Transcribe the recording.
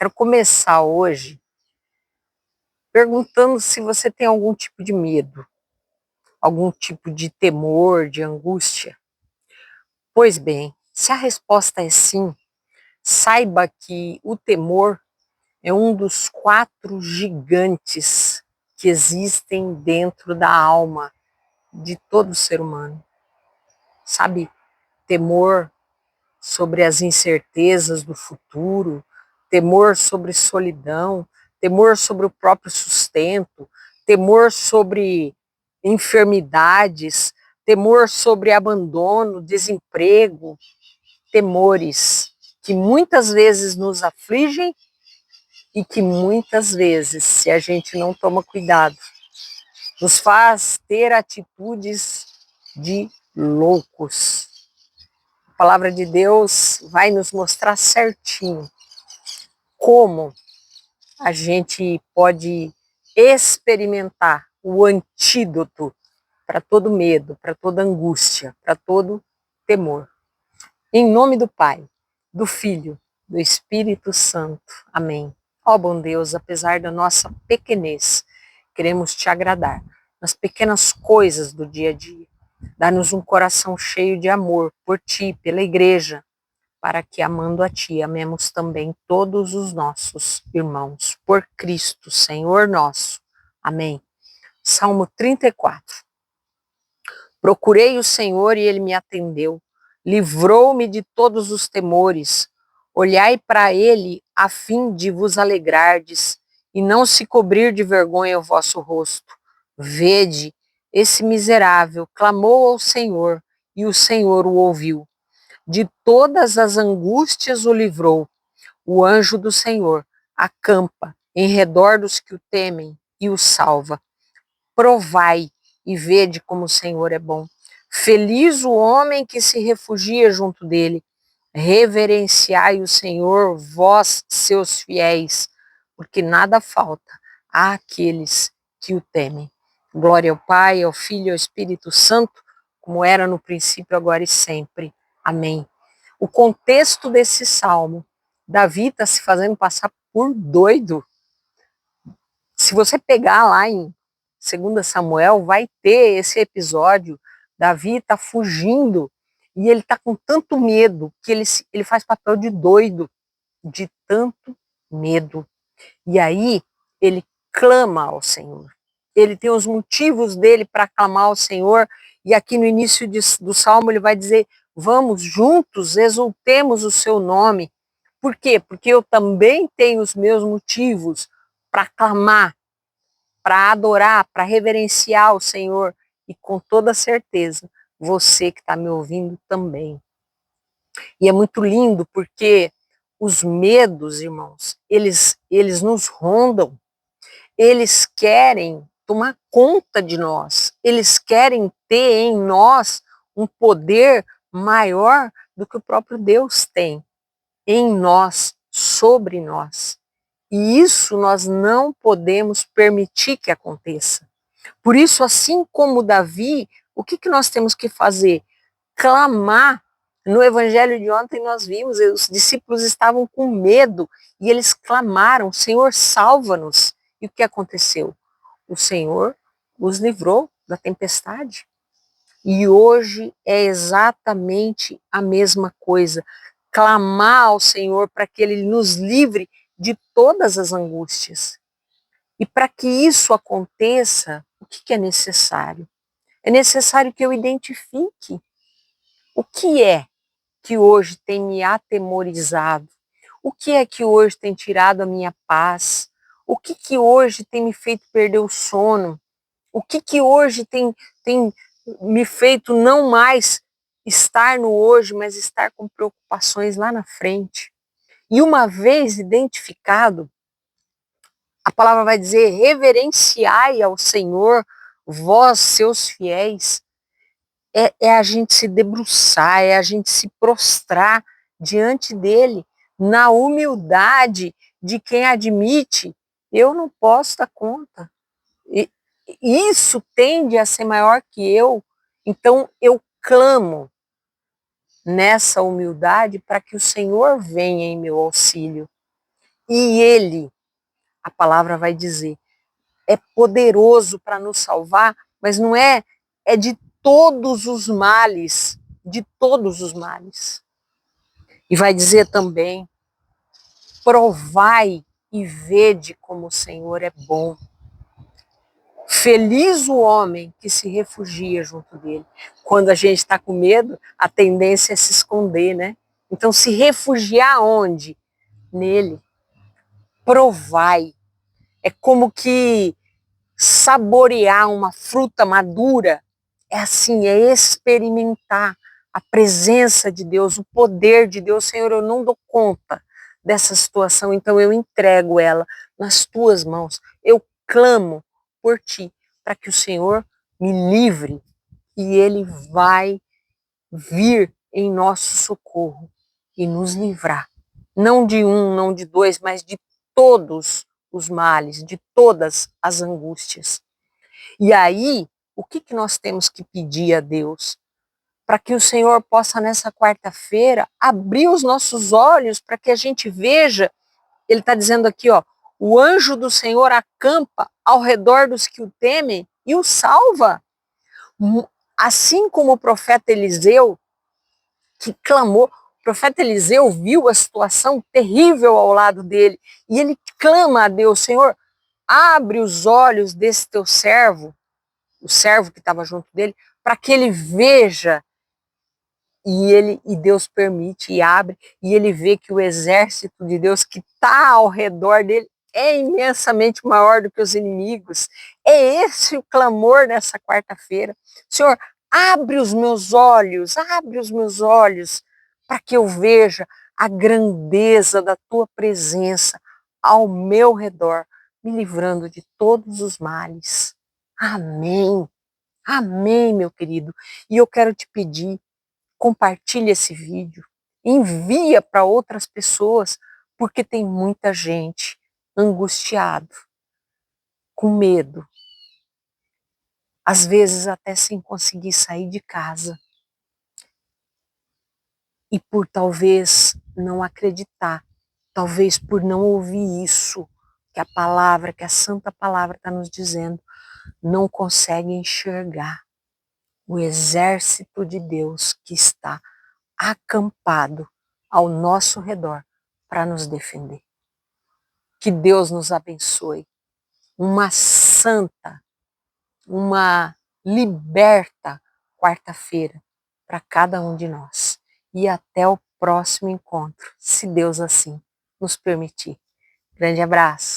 Quero começar hoje perguntando se você tem algum tipo de medo, algum tipo de temor, de angústia. Pois bem, se a resposta é sim, saiba que o temor é um dos 4 gigantes que existem dentro da alma de todo ser humano. Sabe, temor sobre as incertezas do futuro, temor sobre solidão, temor sobre o próprio sustento, temor sobre enfermidades, temor sobre abandono, desemprego, temores que muitas vezes nos afligem e que muitas vezes, se a gente não toma cuidado, nos faz ter atitudes de loucos. A palavra de Deus vai nos mostrar certinho como a gente pode experimentar o antídoto para todo medo, para toda angústia, para todo temor. Em nome do Pai, do Filho, do Espírito Santo. Amém. Ó bom Deus, apesar da nossa pequenez, queremos te agradar nas pequenas coisas do dia a dia. Dá-nos um coração cheio de amor por ti, pela igreja, para que, amando a ti, amemos também todos os nossos irmãos. Por Cristo, Senhor nosso. Amém. Salmo 34. Procurei o Senhor e ele me atendeu. Livrou-me de todos os temores. Olhai para ele a fim de vos alegrardes e não se cobrir de vergonha o vosso rosto. Vede, esse miserável clamou ao Senhor e o Senhor o ouviu. De todas as angústias o livrou. O anjo do Senhor acampa em redor dos que o temem e o salva. Provai e vede como o Senhor é bom. Feliz o homem que se refugia junto dele. Reverenciai o Senhor, vós, seus fiéis, porque nada falta àqueles que o temem. Glória ao Pai, ao Filho e ao Espírito Santo, como era no princípio, agora e sempre. Amém. O contexto desse salmo, Davi está se fazendo passar por doido. Se você pegar lá em 2 Samuel, vai ter esse episódio, Davi está fugindo e ele está com tanto medo que ele faz papel de doido, de tanto medo. E aí ele clama ao Senhor. Ele tem os motivos dele para clamar ao Senhor, e aqui no início do Salmo ele vai dizer, vamos juntos, exultemos o seu nome. Por quê? Porque eu também tenho os meus motivos para clamar, para adorar, para reverenciar o Senhor, e com toda certeza, você que está me ouvindo também. E é muito lindo porque os medos, irmãos, eles nos rondam, eles querem tomar conta de nós, eles querem ter em nós um poder maior do que o próprio Deus tem em nós, sobre nós. E isso nós não podemos permitir que aconteça. Por isso, assim como Davi, o que nós temos que fazer? Clamar. No evangelho de ontem nós vimos, os discípulos estavam com medo e eles clamaram, Senhor, salva-nos. E o que aconteceu? O Senhor os livrou da tempestade. E hoje é exatamente a mesma coisa. Clamar ao Senhor para que Ele nos livre de todas as angústias. E para que isso aconteça, o que é necessário? É necessário que eu identifique o que é que hoje tem me atemorizado, o que é que hoje tem tirado a minha paz, o que hoje tem me feito perder o sono, o que hoje tem me feito não mais estar no hoje, mas estar com preocupações lá na frente. E uma vez identificado, a palavra vai dizer, reverenciai ao Senhor, vós, seus fiéis. É a gente se debruçar, é a gente se prostrar diante dele, na humildade de quem admite, eu não posso dar conta. E isso tende a ser maior que eu, então eu clamo nessa humildade para que o Senhor venha em meu auxílio. E ele, a palavra vai dizer, é poderoso para nos salvar, mas não é, é de todos os males, de todos os males. E vai dizer também, provai e vede como o Senhor é bom. Feliz o homem que se refugia junto dele. Quando a gente está com medo, a tendência é se esconder, né? Então, se refugiar onde? Nele. Provai. É como que saborear uma fruta madura é assim, é experimentar a presença de Deus, o poder de Deus. Senhor, eu não dou conta dessa situação, então eu entrego ela nas tuas mãos. Eu clamo por ti, para que o Senhor me livre, e ele vai vir em nosso socorro e nos livrar. Não de um, não de dois, mas de todos os males, de todas as angústias. E aí, o que nós temos que pedir a Deus? Para que o Senhor possa, nessa quarta-feira, abrir os nossos olhos para que a gente veja, ele está dizendo aqui, ó, o anjo do Senhor acampa ao redor dos que o temem e o salva. Assim como o profeta Eliseu, que clamou, o profeta Eliseu viu a situação terrível ao lado dele, e ele clama a Deus, Senhor, abre os olhos desse teu servo, o servo que estava junto dele, para que ele veja, e Deus permite e abre, e ele vê que o exército de Deus que está ao redor dele é imensamente maior do que os inimigos. É esse o clamor nessa quarta-feira. Senhor, abre os meus olhos, para que eu veja a grandeza da tua presença ao meu redor, me livrando de todos os males. Amém. Amém, meu querido. E eu quero te pedir, compartilhe esse vídeo, envia para outras pessoas, porque tem muita gente angustiado, com medo, às vezes até sem conseguir sair de casa. E por talvez não acreditar, talvez por não ouvir isso, que a palavra, que a santa palavra está nos dizendo, não consegue enxergar o exército de Deus que está acampado ao nosso redor para nos defender. Que Deus nos abençoe. Uma santa, uma liberta quarta-feira para cada um de nós. E até o próximo encontro, se Deus assim nos permitir. Grande abraço.